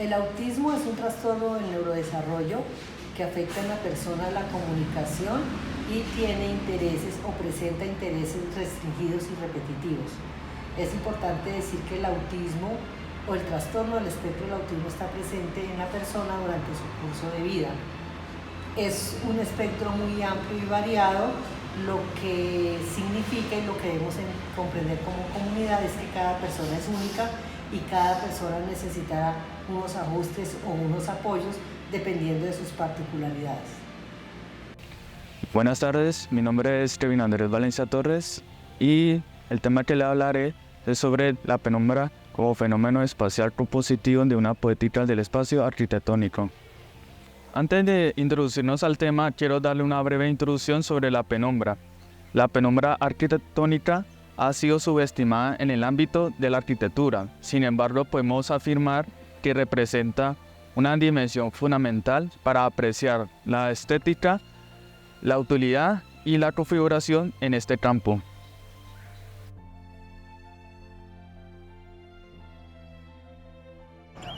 El autismo es un trastorno del neurodesarrollo que afecta en la persona la comunicación y tiene intereses o presenta intereses restringidos y repetitivos. Es importante decir que el autismo o el trastorno del espectro del autismo está presente en la persona durante su curso de vida. Es un espectro muy amplio y variado, lo que significa y lo que debemos comprender como comunidad es que cada persona es única y cada persona necesitará unos ajustes o unos apoyos dependiendo de sus particularidades. Buenas tardes, mi nombre es Kevin Andrés Valencia Torres y el tema que le hablaré es sobre la penumbra como fenómeno espacial propositivo de una poética del espacio arquitectónico. Antes de introducirnos al tema, quiero darle una breve introducción sobre la penumbra. La penumbra arquitectónica ha sido subestimada en el ámbito de la arquitectura. Sin embargo, podemos afirmar que representa una dimensión fundamental para apreciar la estética, la utilidad y la configuración en este campo.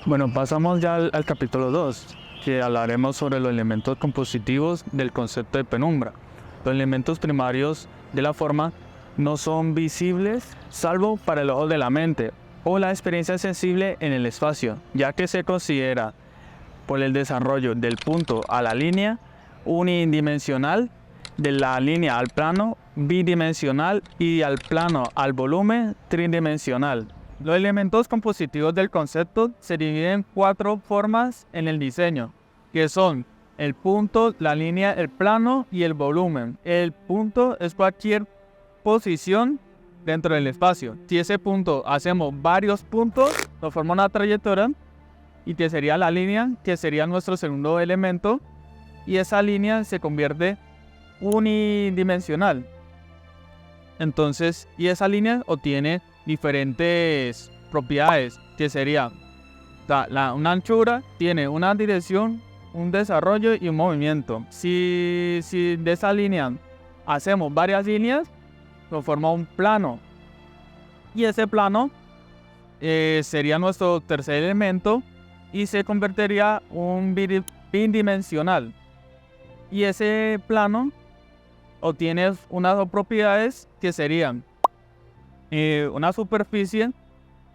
Bueno, pasamos ya al capítulo 2, que hablaremos sobre los elementos compositivos del concepto de penumbra. Los elementos primarios de la forma no son visibles salvo para el ojo de la mente o la experiencia sensible en el espacio, ya que se considera por el desarrollo del punto a la línea unidimensional, de la línea al plano bidimensional y al plano al volumen tridimensional. Los elementos compositivos del concepto se dividen en 4 formas en el diseño, que son el punto, la línea, el plano y el volumen. El punto es cualquier posición dentro del espacio. Si ese punto hacemos varios puntos, nos forma una trayectoria y que sería la línea, que sería nuestro segundo elemento, y esa línea se convierte unidimensional. Entonces, y esa línea obtiene diferentes propiedades, que sería una anchura, tiene una dirección, un desarrollo y un movimiento. Si de esa línea hacemos varias líneas, nos forma un plano. Y ese plano sería nuestro tercer elemento y se convertiría un bidimensional. Y ese plano obtiene unas propiedades que serían una superficie,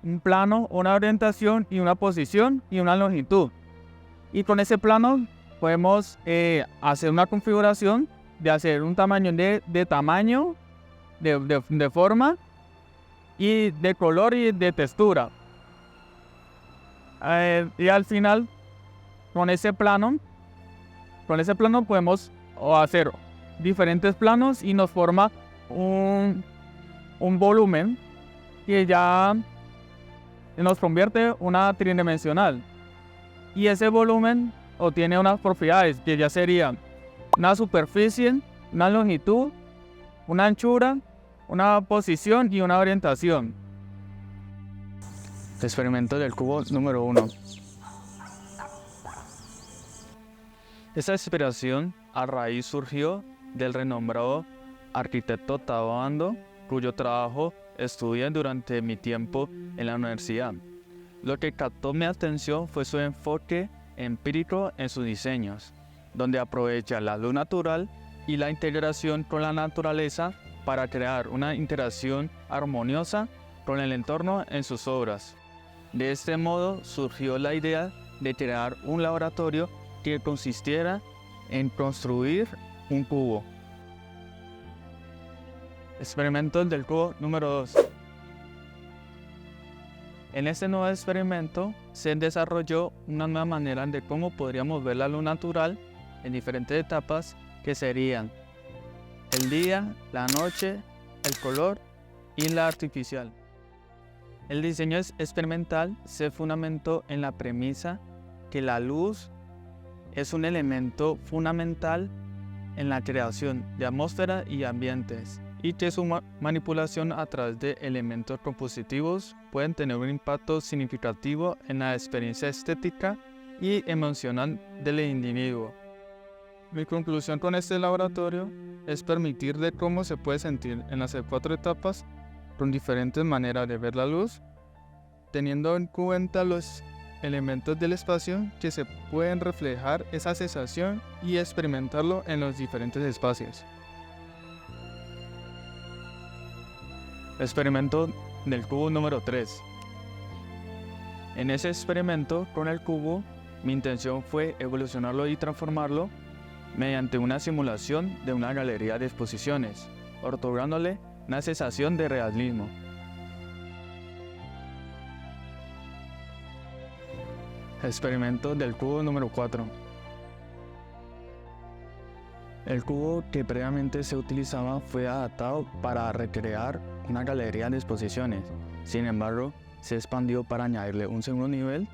un plano, una orientación y una posición y una longitud. Y con ese plano podemos hacer una configuración de hacer un tamaño de tamaño, de forma y de color y de textura. Y al final, con ese plano podemos hacer diferentes planos y nos forma un volumen que ya nos convierte una tridimensional. Y ese volumen obtiene unas propiedades que ya serían una superficie, una longitud, una anchura, una posición y una orientación. Experimento del cubo número 1. Esta inspiración a raíz surgió del renombrado arquitecto Tao Ando, cuyo trabajo estudié durante mi tiempo en la universidad. Lo que captó mi atención fue su enfoque empírico en sus diseños, donde aprovecha la luz natural y la integración con la naturaleza para crear una interacción armoniosa con el entorno en sus obras. De este modo surgió la idea de crear un laboratorio que consistiera en construir un cubo. Experimento del cubo número 2. En este nuevo experimento se desarrolló una nueva manera de cómo podríamos ver la luz natural en diferentes etapas, que serían el día, la noche, el color y la artificial. El diseño experimental se fundamentó en la premisa que la luz es un elemento fundamental en la creación de atmósfera y ambientes, y que su manipulación a través de elementos compositivos pueden tener un impacto significativo en la experiencia estética y emocional del individuo. Mi conclusión con este laboratorio es permitir de cómo se puede sentir en las 4 etapas con diferentes maneras de ver la luz, teniendo en cuenta los elementos del espacio que se pueden reflejar esa sensación y experimentarlo en los diferentes espacios. Experimento del cubo número 3. En ese experimento con el cubo, mi intención fue evolucionarlo y transformarlo mediante una simulación de una galería de exposiciones, otorgándole una sensación de realismo. Experimento del cubo número 4. El cubo que previamente se utilizaba fue adaptado para recrear una galería de exposiciones. Sin embargo, se expandió para añadirle un segundo nivel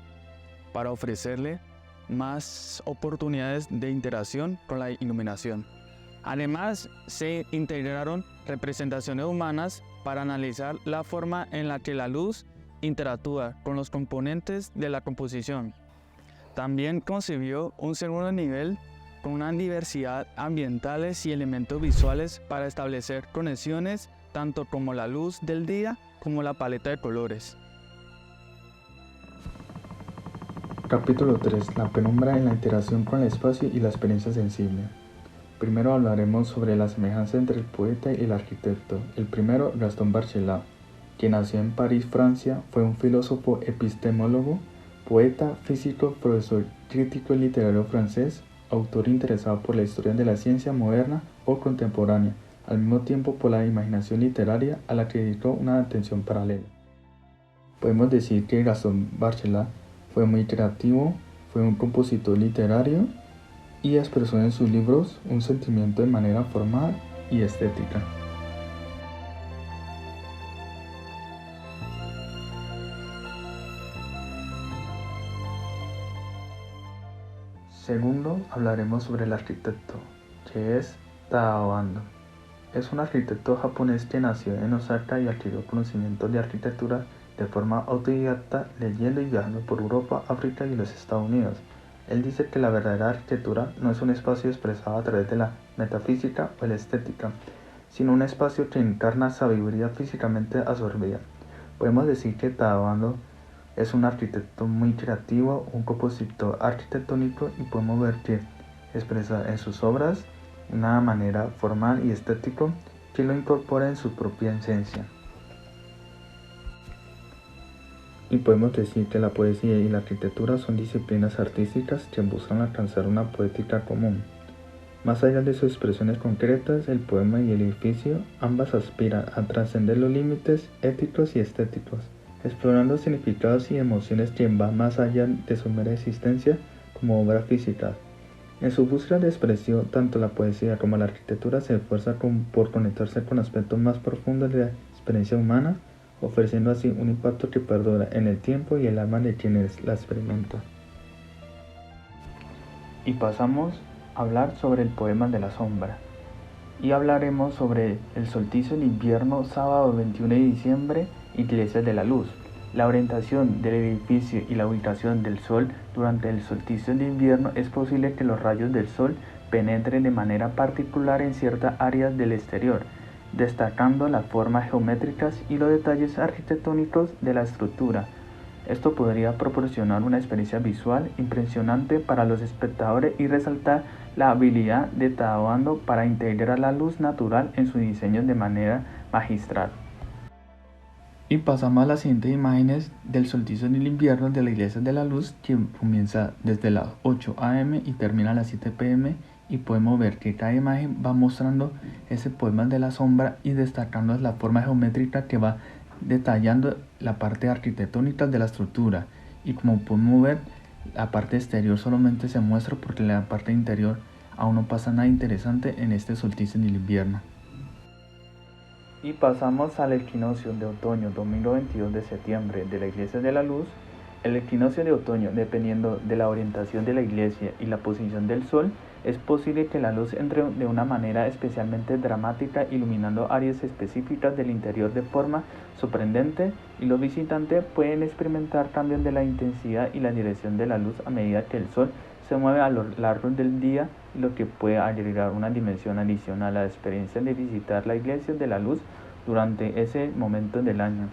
para ofrecerle más oportunidades de interacción con la iluminación. Además, se integraron representaciones humanas para analizar la forma en la que la luz interactúa con los componentes de la composición. También concibió un segundo nivel con una diversidad ambientales y elementos visuales para establecer conexiones tanto como la luz del día como la paleta de colores. Capítulo 3. La penumbra en la interacción con el espacio y la experiencia sensible. Primero hablaremos sobre la semejanza entre el poeta y el arquitecto. El primero, Gaston Bachelard, quien nació en París, Francia, fue un filósofo epistemólogo, poeta, físico, profesor crítico y literario francés, autor interesado por la historia de la ciencia moderna o contemporánea, al mismo tiempo por la imaginación literaria a la que dedicó una atención paralela. Podemos decir que Gaston Bachelard fue muy creativo, fue un compositor literario y expresó en sus libros un sentimiento de manera formal y estética. Segundo, hablaremos sobre el arquitecto, que es Tadao Ando. Es un arquitecto japonés que nació en Osaka y adquirió conocimientos de arquitectura de forma autodidacta, leyendo y viajando por Europa, África y los Estados Unidos. Él dice que la verdadera arquitectura no es un espacio expresado a través de la metafísica o la estética, sino un espacio que encarna sabiduría físicamente absorbida. Podemos decir que Tadao Ando es un arquitecto muy creativo, un compositor arquitectónico, y podemos ver que expresa en sus obras una manera formal y estética que lo incorpora en su propia esencia. Y podemos decir que la poesía y la arquitectura son disciplinas artísticas que buscan alcanzar una poética común. Más allá de sus expresiones concretas, el poema y el edificio, ambas aspiran a trascender los límites éticos y estéticos, explorando significados y emociones que van más allá de su mera existencia como obra física. En su búsqueda de expresión, tanto la poesía como la arquitectura se esfuerzan por conectarse con aspectos más profundos de la experiencia humana, ofreciendo así un impacto que perdura en el tiempo y el alma de quienes la experimentan. Y pasamos a hablar sobre el poema de la sombra. Y hablaremos sobre el solsticio de invierno, sábado 21 de diciembre, Iglesia de la Luz. La orientación del edificio y la ubicación del sol durante el solsticio de invierno es posible que los rayos del sol penetren de manera particular en ciertas áreas del exterior, destacando las formas geométricas y los detalles arquitectónicos de la estructura. Esto podría proporcionar una experiencia visual impresionante para los espectadores y resaltar la habilidad de Tadao Ando para integrar la luz natural en su diseño de manera magistral. Y pasamos a las siguientes imágenes del solsticio del invierno de la Iglesia de la Luz, que comienza desde las 8 am y termina a las 7 pm, y podemos ver que cada imagen va mostrando ese poema de la sombra y destacando la forma geométrica que va detallando la parte arquitectónica de la estructura. Y como podemos ver, la parte exterior solamente se muestra porque en la parte interior aún no pasa nada interesante en este solsticio del invierno. Y pasamos al equinoccio de otoño, domingo 22 de septiembre de la Iglesia de la Luz. El equinoccio de otoño, dependiendo de la orientación de la iglesia y la posición del sol, es posible que la luz entre de una manera especialmente dramática, iluminando áreas específicas del interior de forma sorprendente, y los visitantes pueden experimentar cambios de la intensidad y la dirección de la luz a medida que el sol se mueve a lo largo del día, lo que puede agregar una dimensión adicional a la experiencia de visitar la Iglesia de la Luz durante ese momento del año.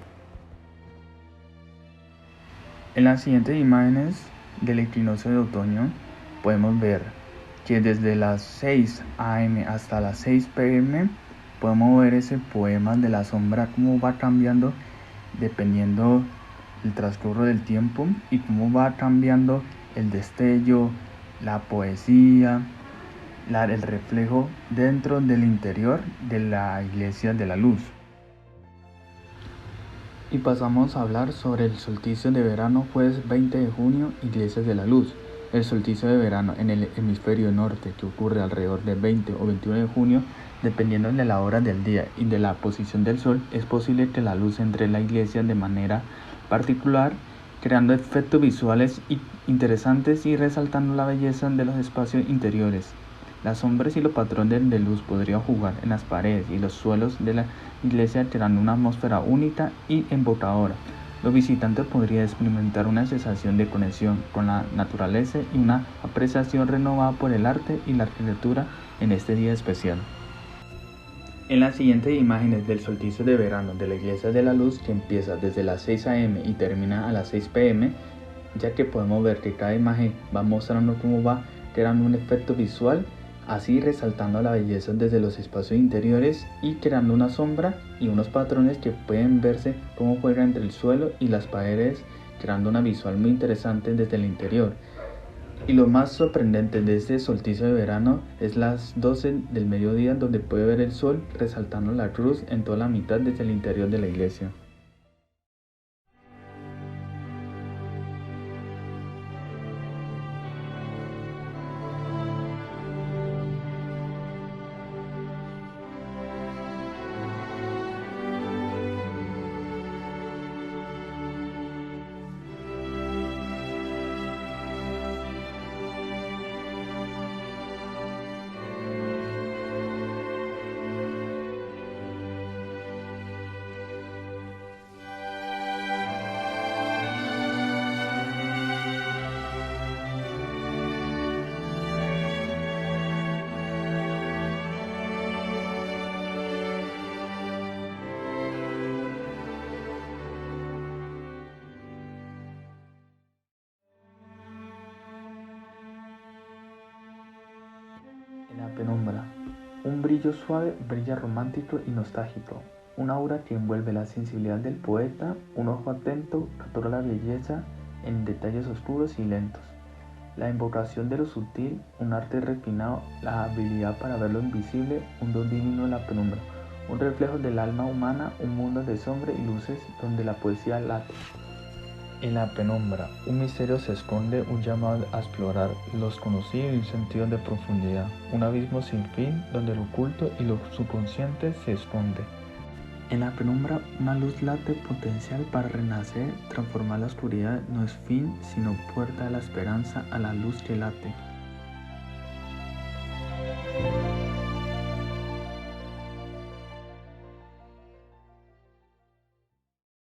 En las siguientes imágenes del equinoccio de otoño podemos ver que desde las 6 a.m. hasta las 6 p.m. podemos ver ese poema de la sombra, cómo va cambiando dependiendo el transcurso del tiempo y cómo va cambiando el destello, la poesía, el reflejo dentro del interior de la Iglesia de la Luz. Y pasamos a hablar sobre el solsticio de verano, jueves 20 de junio, Iglesias de la Luz. El solsticio de verano en el hemisferio norte, que ocurre alrededor del 20 o 21 de junio, dependiendo de la hora del día y de la posición del sol, es posible que la luz entre en la iglesia de manera particular, creando efectos visuales interesantes y resaltando la belleza de los espacios interiores. Las sombras y los patrones de luz podrían jugar en las paredes y los suelos de la iglesia, creando una atmósfera única y embotadora. Los visitantes podrían experimentar una sensación de conexión con la naturaleza y una apreciación renovada por el arte y la arquitectura en este día especial. En las siguientes imágenes del solsticio de verano de la Iglesia de la Luz, que empieza desde las 6 a.m. y termina a las 6 p.m., ya que podemos ver que cada imagen va mostrando cómo va creando un efecto visual, así resaltando la belleza desde los espacios interiores y creando una sombra y unos patrones que pueden verse cómo juega entre el suelo y las paredes, creando una visual muy interesante desde el interior. Y lo más sorprendente de este solsticio de verano es las 12 del mediodía, donde puede ver el sol resaltando la cruz en toda la mitad desde el interior de la iglesia. En la penumbra, un brillo suave brilla romántico y nostálgico, una aura que envuelve la sensibilidad del poeta, un ojo atento captura la belleza en detalles oscuros y lentos. La invocación de lo sutil, un arte refinado, la habilidad para ver lo invisible, un don divino en la penumbra, un reflejo del alma humana, un mundo de sombra y luces donde la poesía late. En la penumbra, un misterio se esconde, un llamado a explorar lo desconocido y un sentido de profundidad, un abismo sin fin donde lo oculto y lo subconsciente se esconde. En la penumbra, una luz late potencial para renacer, transformar la oscuridad no es fin, sino puerta de la esperanza a la luz que late.